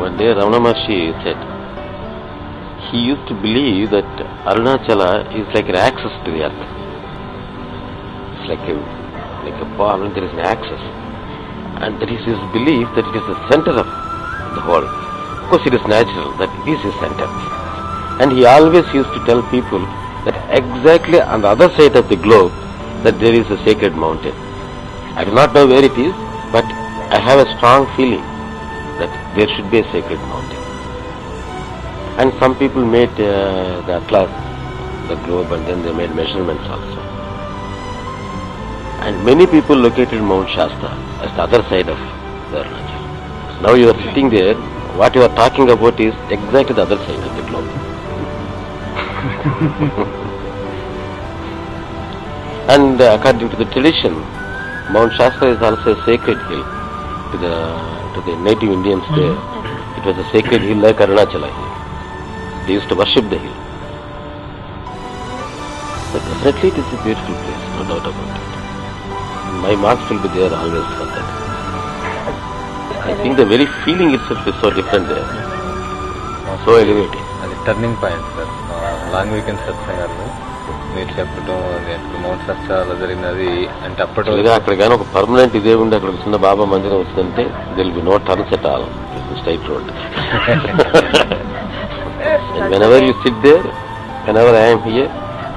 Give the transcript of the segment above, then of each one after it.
one day Ramana Maharshi said, he used to believe that Arunachala is like an access to the earth. It's like a palm, there is an access. And that is his belief that it is the center of the whole. Of course it is natural that it is his center. And he always used to tell people that exactly on the other side of the globe that there is a sacred mountain. I do not know where it is, but I have a strong feeling that there should be a sacred mountain. And some people made the atlas, the globe, and then they made measurements also. And many people located Mount Shasta as the other side of the Arunachala. Now you are sitting there, what you are talking about is exactly the other side of the globe. And according to the tradition, Mount Shasta is also a sacred hill to the native Indians there. It was a sacred hill like Arunachala hill. They used to worship the hill. But definitely it is a beautiful place, no doubt about it. My marks will be there always for that. I think the very feeling itself is so different there. So elevating. అది turning point sir. Long weekend సత్సంగాలు మీరు చెప్పడం mount షాస్తా అలా జరిగినది అంటే అప్పటిగా అక్కడ కానీ ఒక పర్మనెంట్ ఇదే ఉండి అక్కడ చిన్న బాబా మందిరం వస్తుందంటే there'll be no turns at all straight road. And whenever you sit there, whenever I am here,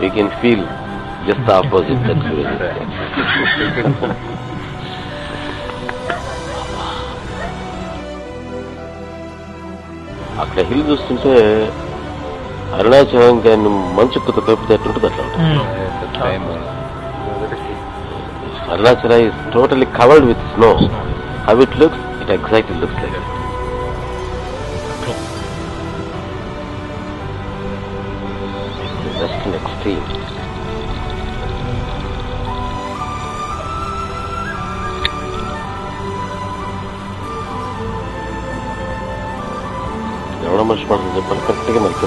you can feel just the opposite. That's really అక్కడ హిల్ చూస్తుంటే అరుణాచలం కానీ మంచు కొత్త తప్పితే ఎట్లుంటుంది అట్లా ఉంటుంది. Arunachala is totally covered with snow. How it looks, it exactly looks like it. Just an extreme. Ramana Maharshi చెప్పాలి కరెక్ట్గా మనకి